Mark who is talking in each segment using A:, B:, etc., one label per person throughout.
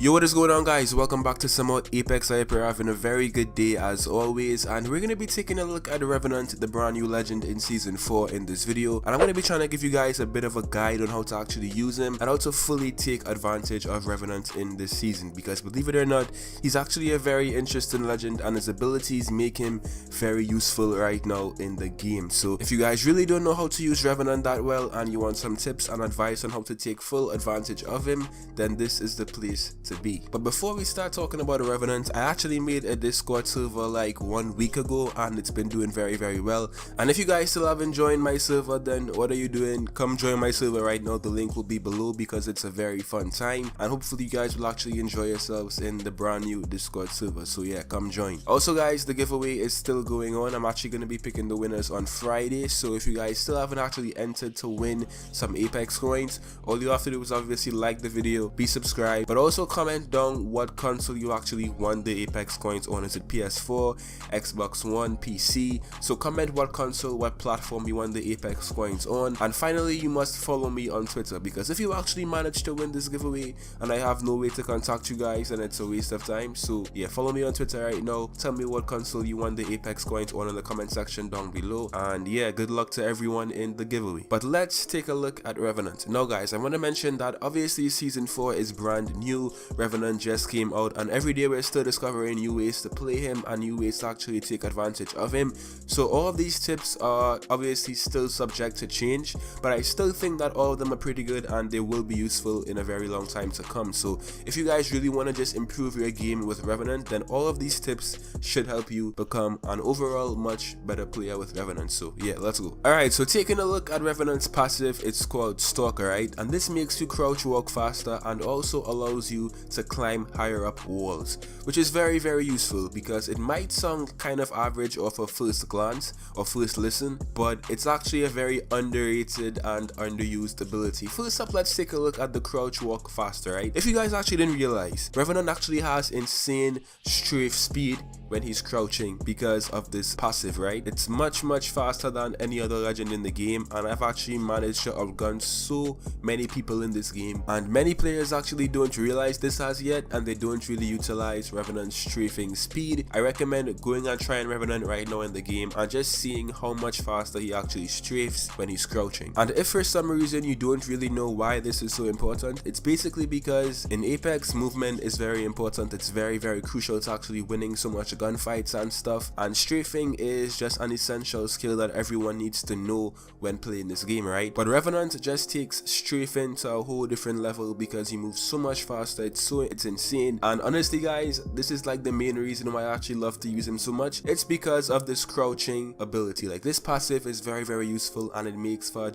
A: Yo, what is going on, guys? Welcome back to some more Apex. I hope you're having a very good day as always, and we're going to be taking a look at the Revenant, the brand new legend in season 4 in this video, and I'm going to be trying to give you guys a bit of a guide on how to actually use him and how to fully take advantage of Revenant in this season, because believe it or not, he's actually a very interesting legend and his abilities make him very useful right now in the game. So if you guys really don't know how to use Revenant that well and you want some tips and advice on how to take full advantage of him, then this is the place to be. But before we start talking about the Revenant, I actually made a Discord server like 1 week ago and it's been doing very well. And if you guys still haven't joined my server, then what are you doing? Come join my server right now. The link will be below because it's a very fun time and hopefully you guys will actually enjoy yourselves in the brand new Discord server. So yeah, come join. Also guys, the giveaway is still going on. I'm actually going to be picking the winners on Friday. So if you guys still haven't actually entered to win some Apex coins, all you have to do is obviously like the video, be subscribed, but also comment down what console you actually won the Apex coins on. Is it PS4, Xbox One, PC? So comment what console, what platform you won the Apex coins on. And finally, you must follow me on Twitter, because if you actually manage to win this giveaway and I have no way to contact you guys, then it's a waste of time. So yeah, follow me on Twitter right now. Tell me what console you won the Apex coins on in the comment section down below. And yeah, good luck to everyone in the giveaway. But let's take a look at Revenant. Now guys, I want to mention that obviously season 4 is brand new. Revenant just came out and every day we're still discovering new ways to play him and new ways to actually take advantage of him. So all of these tips are obviously still subject to change, but I still think that all of them are pretty good and they will be useful in a very long time to come. So if you guys really want to just improve your game with Revenant, then all of these tips should help you become an overall much better player with Revenant. So yeah, let's go. Alright, so taking a look at Revenant's passive, it's called Stalker, right? And this makes you crouch walk faster and also allows you to climb higher up walls, which is very useful, because it might sound kind of average off a first glance or first listen, but it's actually a very underrated and underused ability. First up, let's take a look at the crouch walk faster, right? If you guys actually didn't realize, Revenant actually has insane strafe speed when he's crouching because of this passive, right? It's much faster than any other legend in the game, and I've actually managed to outgun so many people in this game, and many players actually don't realize this as yet and they don't really utilize Revenant's strafing speed. I recommend going and trying Revenant right now in the game and just seeing how much faster he actually strafes when he's crouching. And if for some reason you don't really know why this is so important, it's basically because in Apex, movement is very important. It's very crucial to actually winning so much gunfights and stuff, and strafing is just an essential skill that everyone needs to know when playing this game, right? But Revenant just takes strafing to a whole different level because he moves so much faster. It's insane, and honestly guys, this is like the main reason why I actually love to use him so much. It's because of this crouching ability. Like, this passive is very useful, and it makes for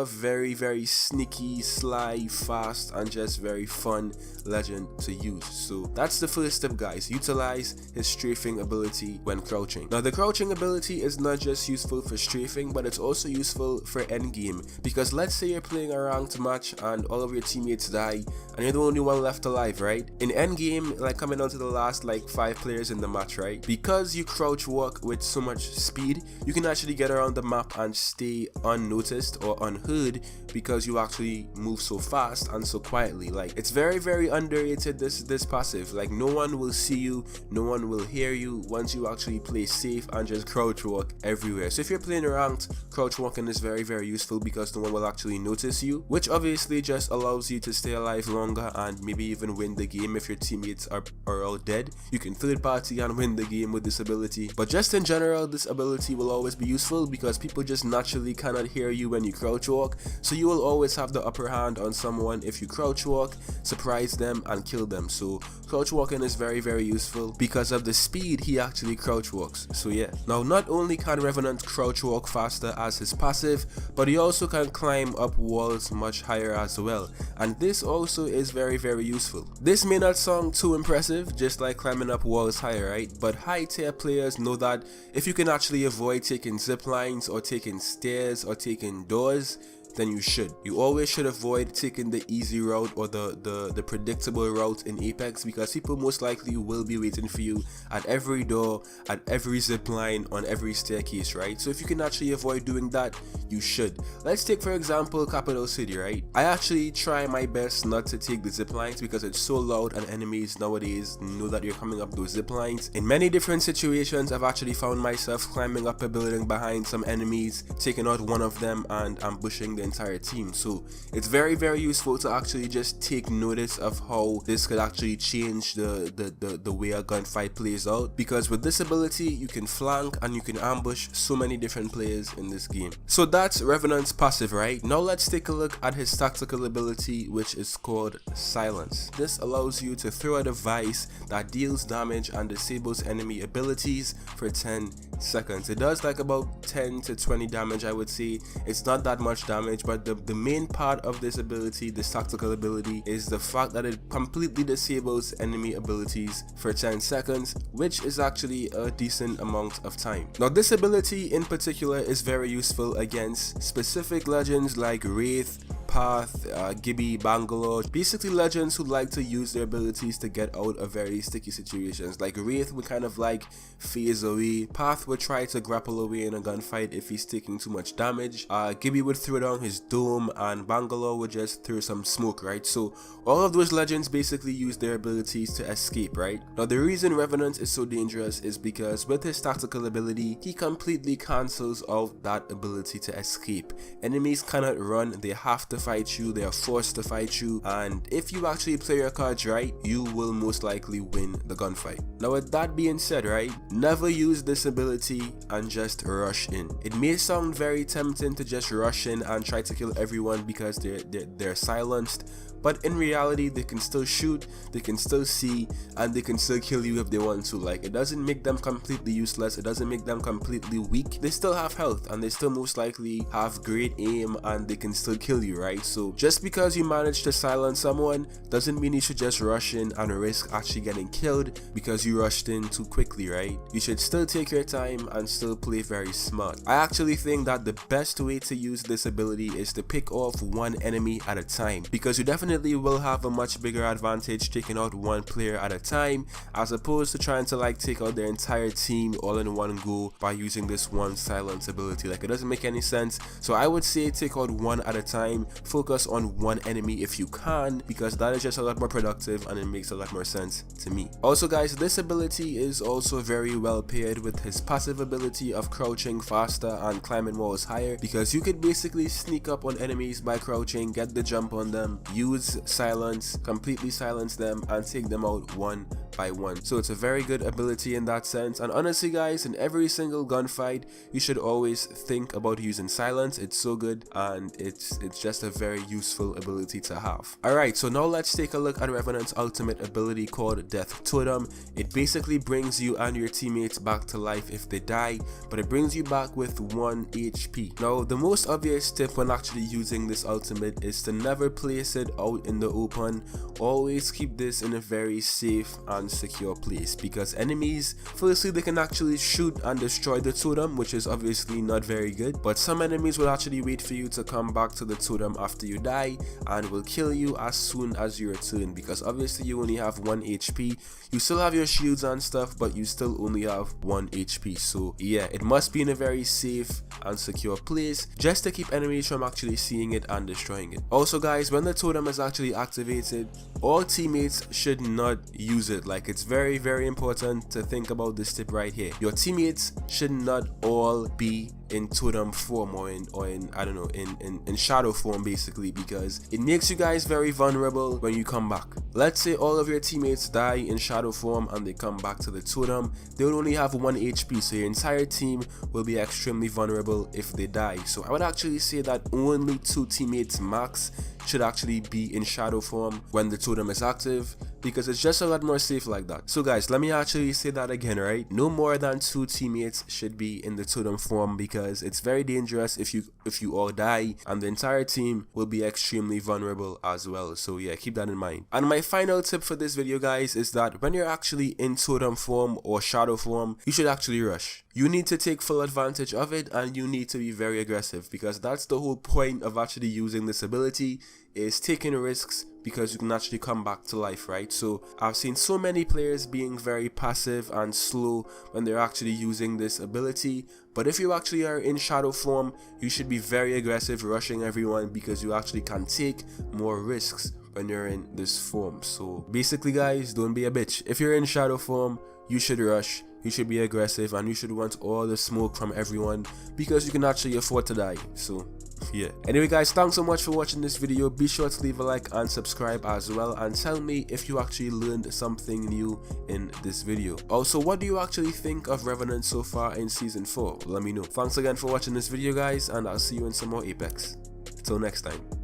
A: a very sneaky, sly, fast, and just very fun legend to use. So that's the first step, guys. Utilize his strafing ability when crouching. Now the crouching ability is not just useful for strafing, but it's also useful for endgame, because let's say you're playing a ranked match and all of your teammates die and you're the only one left alive, right? In endgame, like coming down to the last like 5 players in the match, right? Because you crouch walk with so much speed, you can actually get around the map and stay unnoticed or unheard because you actually move so fast and so quietly. Like, it's very underrated, this passive. Like, no one will see you, no one will hear you once you actually play safe and just crouch walk everywhere. So if you're playing ranked, crouch walking is very useful because no one will actually notice you, which obviously just allows you to stay alive longer and maybe even win the game. If your teammates are all dead, you can third party and win the game with this ability. But just in general, this ability will always be useful because people just naturally cannot hear you when you crouch walk, so you will always have the upper hand on someone if you crouch walk, surprise them and kill them. So crouch walking is very useful because of the speed he actually crouch walks. So yeah, now not only can Revenant crouch walk faster as his passive, but he also can climb up walls much higher as well, and this also is very useful. This may not sound too impressive, just like climbing up walls higher, right? But high tier players know that if you can actually avoid taking zip lines or taking stairs or taking doors, then you should. You always should avoid taking the easy route or the predictable route in Apex, because people most likely will be waiting for you at every door, at every zip line, on every staircase, right? So if you can actually avoid doing that, you should. Let's take for example Capital City, right? I actually try my best not to take the zip lines because it's so loud and enemies nowadays know that you're coming up those zip lines. In many different situations, I've actually found myself climbing up a building behind some enemies, taking out one of them and ambushing the entire team. So it's very useful to actually just take notice of how this could actually change the way a gunfight plays out, because with this ability you can flank and you can ambush so many different players in this game. So that's Revenant's passive, right? Now let's take a look at his tactical ability, which is called Silence. This allows you to throw a device that deals damage and disables enemy abilities for 10 seconds. It does like about 10 to 20 damage, I would say. It's not that much damage, but the main part of this ability, this tactical ability, is the fact that it completely disables enemy abilities for 10 seconds, which is actually a decent amount of time. Now this ability in particular is very useful against specific legends like Wraith, Path, Gibby, Bangalore, basically legends who like to use their abilities to get out of very sticky situations. Like Wraith would kind of like phase away, Path would try to grapple away in a gunfight if he's taking too much damage, Gibby would throw down his dome, and Bangalore would just throw some smoke, right? So all of those legends basically use their abilities to escape, right? Now the reason Revenant is so dangerous is because with his tactical ability, he completely cancels out that ability to escape. Enemies cannot run, they have to fight you, they are forced to fight you, and if you actually play your cards right, you will most likely win the gunfight. Now with that being said, right, never use this ability and just rush in. It may sound very tempting to just rush in and try to kill everyone because they're silenced, but in reality they can still shoot, they can still see, and they can still kill you if they want to. Like, it doesn't make them completely useless, it doesn't make them completely weak. They still have health and they still most likely have great aim and they can still kill you, right? So just because you manage to silence someone doesn't mean you should just rush in and risk actually getting killed because you rushed in too quickly, right? You should still take your time and still play very smart. I actually think that the best way to use this ability is to pick off one enemy at a time, because you definitely will have a much bigger advantage taking out one player at a time as opposed to trying to like take out their entire team all in one go by using this one silence ability. Like, it doesn't make any sense. So I would say take out one at a time, focus on one enemy if you can, because that is just a lot more productive and it makes a lot more sense to me. Also guys, this ability is also very well paired with his passive ability of crouching faster and climbing walls higher, because you could basically sneak up on enemies by crouching, get the jump on them, use silence, completely silence them, and take them out one by one. So it's a very good ability in that sense. And honestly guys, in every single gunfight you should always think about using silence. It's so good and it's just a very useful ability to have. Alright, so now let's take a look at Revenant's ultimate ability called Death Totem. It basically brings you and your teammates back to life if they die, but it brings you back with 1 HP. Now the most obvious tip when actually using this ultimate is to never place it out in the open. Always keep this in a very safe and secure place, because enemies, firstly, they can actually shoot and destroy the totem, which is obviously not very good, but some enemies will actually wait for you to come back to the totem after you die and will kill you as soon as you return, because obviously you only have 1 HP. You still have your shields and stuff, but you still only have 1 HP. So yeah, it must be in a very safe and secure place just to keep enemies from actually seeing it and destroying it. Also guys, when the totem is actually activated, all teammates should not use it. Like, it's very important to think about this tip right here. Your teammates should not all be in totem form or in I don't know, in shadow form basically, because it makes you guys very vulnerable when you come back. Let's say all of your teammates die in shadow form and they come back to the totem, they will only have 1 HP, so your entire team will be extremely vulnerable if they die. So I would actually say that only 2 teammates max should actually be in shadow form when the totem is active, because it's just a lot more safe like that. So guys, let me actually say that again, right? No more than 2 teammates should be in the totem form, because it's very dangerous if you all die, and the entire team will be extremely vulnerable as well. So yeah, keep that in mind. And my final tip for this video guys is that when you're actually in totem form or shadow form, you should actually rush. You need to take full advantage of it and you need to be very aggressive, because that's the whole point of actually using this ability, is taking risks, because you can actually come back to life, right? So I've seen so many players being very passive and slow when they're actually using this ability, but if you actually are in shadow form, you should be very aggressive, rushing everyone, because you actually can take more risks when you're in this form. So basically guys, don't be a bitch. If you're in shadow form, you should rush, you should be aggressive, and you should want all the smoke from everyone, because you can actually afford to die. So yeah. Anyway guys, thanks so much for watching this video. Be sure to leave a like and subscribe as well, and tell me if you actually learned something new in this video. Also, what do you actually think of Revenant so far in season 4? Let me know. Thanks again for watching this video guys, and I'll see you in some more Apex. Till next time.